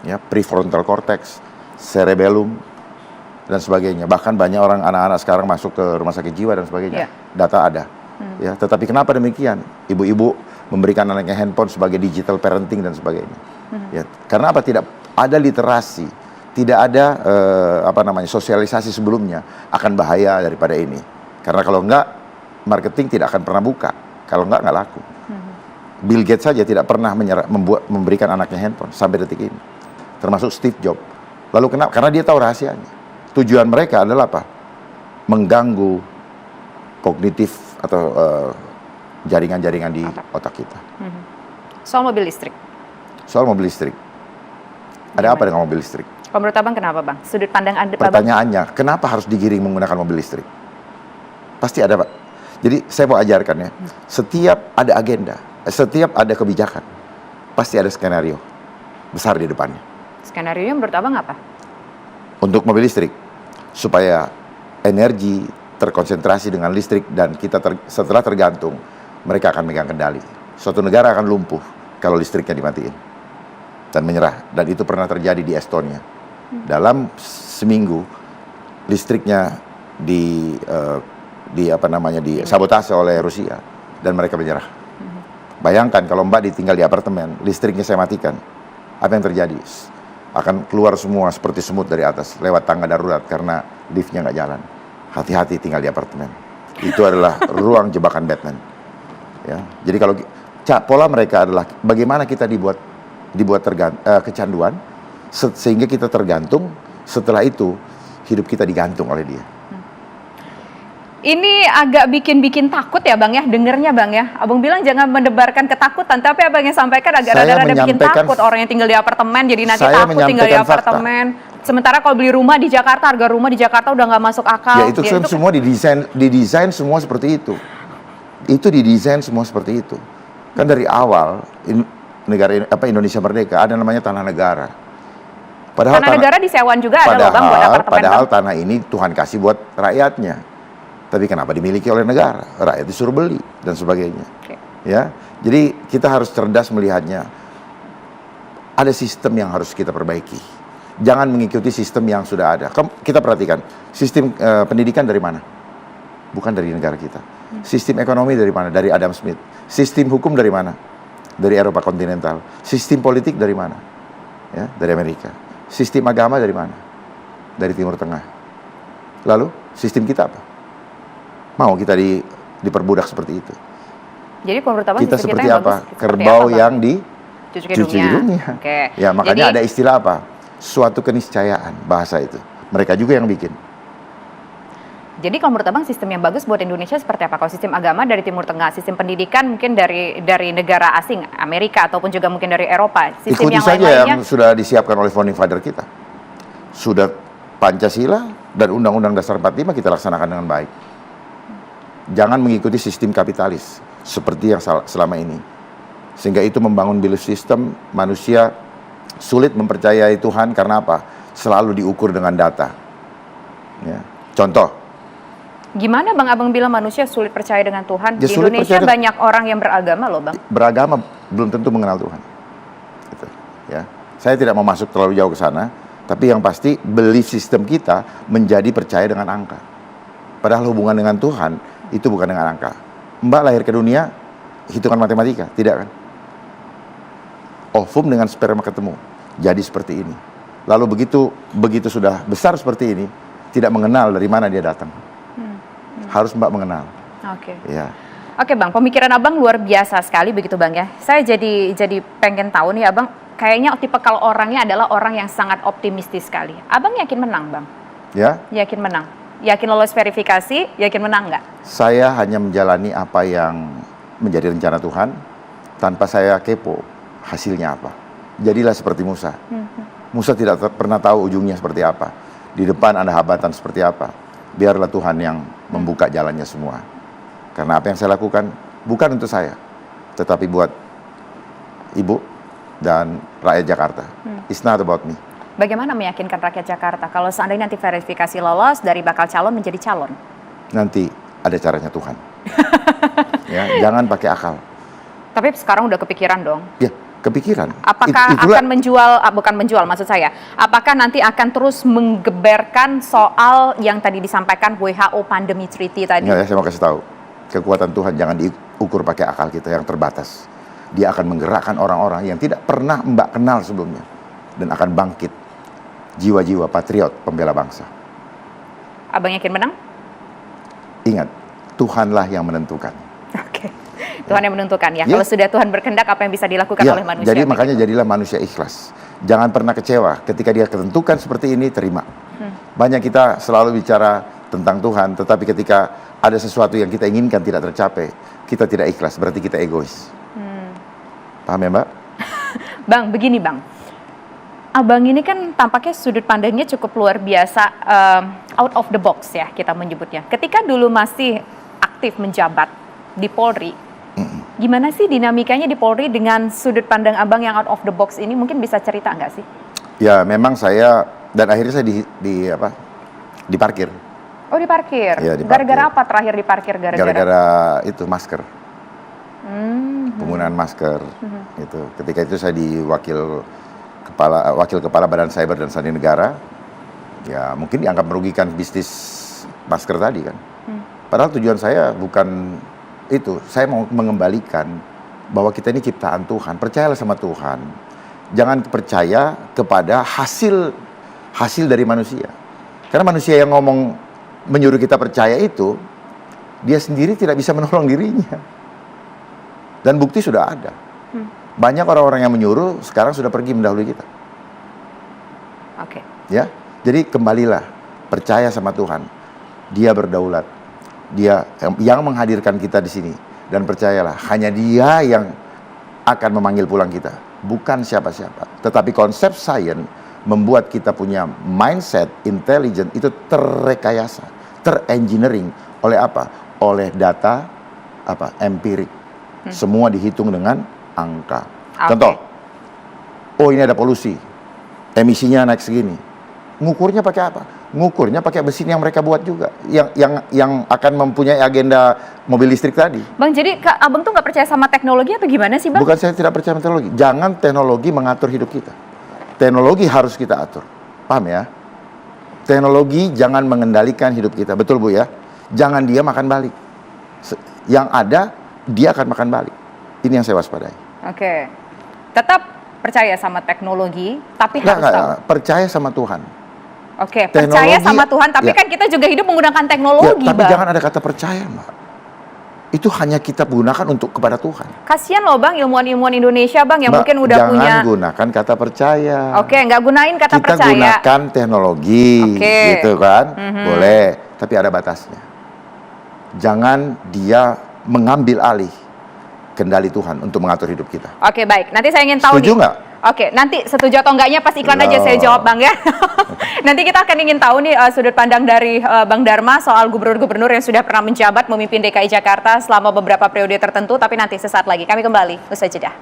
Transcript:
ya, prefrontal cortex, cerebellum, dan sebagainya. Bahkan banyak orang, anak-anak sekarang masuk ke rumah sakit jiwa dan sebagainya. Data ada. Ya, tetapi kenapa demikian? Ibu-ibu memberikan anaknya handphone sebagai digital parenting dan sebagainya. Ya, karena apa? Tidak ada literasi, tidak ada sosialisasi sebelumnya akan bahaya daripada ini. Karena kalau enggak, marketing tidak akan pernah buka. Kalau enggak laku. Bill Gates saja tidak pernah memberikan anaknya handphone sampai detik ini. Termasuk Steve Jobs. Lalu kenapa? Karena dia tahu rahasianya. Tujuan mereka adalah apa? Mengganggu kognitif atau jaringan-jaringan di otak kita. Soal mobil listrik. Soal mobil listrik. Ada apa dengan mobil listrik? Kalau menurut Abang kenapa, Bang? Sudut pandang Anda, pertanyaannya, kenapa harus digiring menggunakan mobil listrik? Pasti ada, Pak. Jadi saya mau ajarkan ya. Setiap ada agenda, setiap ada kebijakan, pasti ada skenario besar di depannya. Skenario menurut Abang apa? Untuk mobil listrik, supaya energi terkonsentrasi dengan listrik dan kita setelah tergantung, mereka akan megang kendali. Suatu negara akan lumpuh kalau listriknya dimatiin dan menyerah. Dan itu pernah terjadi di Estonia. Dalam seminggu listriknya disabotase oleh Rusia dan mereka menyerah. Bayangkan kalau Mbak ditinggal di apartemen, listriknya saya matikan, apa yang terjadi? Akan keluar semua seperti semut dari atas lewat tangga darurat karena liftnya nggak jalan. Hati-hati tinggal di apartemen. Itu adalah ruang jebakan Batman. Ya, jadi kalau pola mereka adalah bagaimana kita dibuat kecanduan sehingga kita tergantung. Setelah itu hidup kita digantung oleh dia. Ini agak bikin takut ya Bang ya, dengernya Bang ya. Abang bilang jangan mendebarkan ketakutan, tapi Abang yang sampaikan agak rada-rada bikin takut. Orang yang tinggal di apartemen jadi nanti takut tinggal di apartemen. Sementara kalau beli rumah di Jakarta, harga rumah di Jakarta udah nggak masuk akal. Ya itu kan semua didesain semua seperti itu. Itu didesain semua seperti itu. Kan dari awal Indonesia merdeka ada namanya tanah negara. Padahal tanah negara disewan juga ada loh Bang buat apartemen. Padahal tanah ini Tuhan kasih buat rakyatnya. Tapi kenapa dimiliki oleh negara? Rakyat disuruh beli dan sebagainya. Ya, jadi kita harus cerdas melihatnya. Ada sistem yang harus kita perbaiki. Jangan mengikuti sistem yang sudah ada. Kita perhatikan, sistem pendidikan dari mana? Bukan dari negara kita. Sistem ekonomi dari mana? Dari Adam Smith. Sistem hukum dari mana? Dari Eropa kontinental. Sistem politik dari mana? Ya, dari Amerika. Sistem agama dari mana? Dari Timur Tengah. Lalu sistem kita apa? Mau kita diperbudak seperti itu. Jadi menurut Abang kita seperti apa? Kerbau yang dicuci hidungnya. Ya, makanya ada istilah apa? Suatu keniscayaan, bahasa itu. Mereka juga yang bikin. Jadi kalau menurut Abang sistem yang bagus buat Indonesia seperti apa? Kalau sistem agama dari Timur Tengah, sistem pendidikan mungkin dari negara asing, Amerika ataupun juga mungkin dari Eropa. Sistem ikuti yang saja yang sudah disiapkan oleh founding father kita. Sudah Pancasila dan Undang-Undang Dasar 45 kita laksanakan dengan baik. Jangan mengikuti sistem kapitalis seperti yang selama ini. Sehingga itu membangun belief system, manusia sulit mempercayai Tuhan karena apa? Selalu diukur dengan data. Ya. Contoh. Gimana Bang Abang bilang manusia sulit percaya dengan Tuhan? Ya, di Indonesia banyak orang yang beragama loh Bang. Beragama belum tentu mengenal Tuhan. Gitu. Ya. Saya tidak mau masuk terlalu jauh ke sana, tapi yang pasti belief system kita menjadi percaya dengan angka. Padahal hubungan dengan Tuhan itu bukan dengan angka. Mbak lahir ke dunia, hitungan matematika, tidak kan? Ovum dengan sperma ketemu, jadi seperti ini. Lalu begitu sudah besar seperti ini, tidak mengenal dari mana dia datang. Harus Mbak mengenal. Oke. Ya. Oke Bang, pemikiran Abang luar biasa sekali begitu Bang ya. Saya jadi pengen tahu nih Abang, kayaknya tipe kalau orangnya adalah orang yang sangat optimistis sekali. Abang yakin menang Bang? Ya. Yakin menang. Yakin lolos verifikasi, yakin menang nggak? Saya hanya menjalani apa yang menjadi rencana Tuhan, tanpa saya kepo hasilnya apa. Jadilah seperti Musa. Musa tidak pernah tahu ujungnya seperti apa. Di depan ada hambatan seperti apa. Biarlah Tuhan yang membuka jalannya semua. Karena apa yang saya lakukan, bukan untuk saya, tetapi buat Ibu dan rakyat Jakarta. It's not about me. Bagaimana meyakinkan rakyat Jakarta kalau seandainya nanti verifikasi lolos dari bakal calon menjadi calon? Nanti ada caranya Tuhan. Ya, jangan pakai akal. Tapi sekarang udah kepikiran dong. Ya, kepikiran. Apakah akan bukan menjual maksud saya, apakah nanti akan terus menggeberkan soal yang tadi disampaikan WHO Pandemic Treaty tadi? Enggak, ya, saya mau kasih tahu. Kekuatan Tuhan jangan diukur pakai akal kita yang terbatas. Dia akan menggerakkan orang-orang yang tidak pernah Mbak kenal sebelumnya. Dan akan bangkit jiwa-jiwa patriot pembela bangsa. Abang yakin menang? Ingat, Tuhanlah yang menentukan. Oke. Tuhan yang menentukan ya. Kalau sudah Tuhan berkehendak, apa yang bisa dilakukan oleh manusia? Jadi makanya jadilah manusia ikhlas. Jangan pernah kecewa. Ketika dia ketentukan seperti ini, terima. Banyak kita selalu bicara tentang Tuhan, tetapi ketika ada sesuatu yang kita inginkan tidak tercapai, kita tidak ikhlas. Berarti kita egois. Paham ya, Mbak? Bang, begini Bang. Abang ini kan tampaknya sudut pandangnya cukup luar biasa, out of the box ya kita menyebutnya. Ketika dulu masih aktif menjabat di Polri, gimana sih dinamikanya di Polri dengan sudut pandang Abang yang out of the box ini? Mungkin bisa cerita nggak sih? Ya memang saya, dan akhirnya saya diparkir. Oh diparkir? Ya, diparkir. Gara-gara apa terakhir diparkir? Gara-gara itu masker. Penggunaan masker. Itu. Ketika itu saya wakil kepala Badan Cyber dan Sandi Negara, ya mungkin dianggap merugikan bisnis masker tadi kan. Padahal tujuan saya bukan itu, saya mau mengembalikan bahwa kita ini ciptaan Tuhan, percayalah sama Tuhan. Jangan percaya kepada hasil dari manusia. Karena manusia yang menyuruh kita percaya itu, dia sendiri tidak bisa menolong dirinya. Dan bukti sudah ada. Banyak orang-orang yang menyuruh sekarang sudah pergi mendahului kita. Oke. Ya, jadi kembalilah percaya sama Tuhan. Dia berdaulat. Dia yang menghadirkan kita di sini, dan percayalah hanya Dia yang akan memanggil pulang kita, bukan siapa-siapa. Tetapi konsep sains membuat kita punya mindset intelligent itu terrekayasa, terengineering oleh apa? Oleh data empirik. Semua dihitung dengan angka. Contoh, oh ini ada polusi, emisinya naik segini. Ngukurnya pakai apa? Ngukurnya pakai mesin yang mereka buat juga, yang akan mempunyai agenda mobil listrik tadi. Bang, jadi Abang tuh nggak percaya sama teknologi atau gimana sih Bang? Bukan saya tidak percaya sama teknologi. Jangan teknologi mengatur hidup kita. Teknologi harus kita atur. Paham ya? Teknologi jangan mengendalikan hidup kita. Betul Bu ya? Jangan dia makan balik. Yang ada, dia akan makan balik. Ini yang saya waspadai. Oke. Tetap percaya sama teknologi, tapi harus tahu. Percaya sama Tuhan. Oke, percaya sama Tuhan, tapi kan kita juga hidup menggunakan teknologi, tapi Bang. Jangan ada kata percaya, Mbak. Itu hanya kita gunakan untuk kepada Tuhan. Kasian loh, Bang, ilmuwan-ilmuwan Indonesia, Bang, yang mungkin udah punya. Jangan gunakan kata percaya. Oke, nggak gunain kata kita percaya. Kita gunakan teknologi, gitu kan? Boleh, tapi ada batasnya. Jangan dia mengambil alih kendali Tuhan untuk mengatur hidup kita. Oke, baik. Nanti saya ingin tahu. Setuju nggak? Oke, nanti setuju atau enggaknya pas iklan aja saya jawab Bang ya. Nanti kita akan ingin tahu nih sudut pandang dari Bang Dharma soal gubernur-gubernur yang sudah pernah menjabat memimpin DKI Jakarta selama beberapa periode tertentu, tapi nanti sesaat lagi. Kami kembali, usai jeda.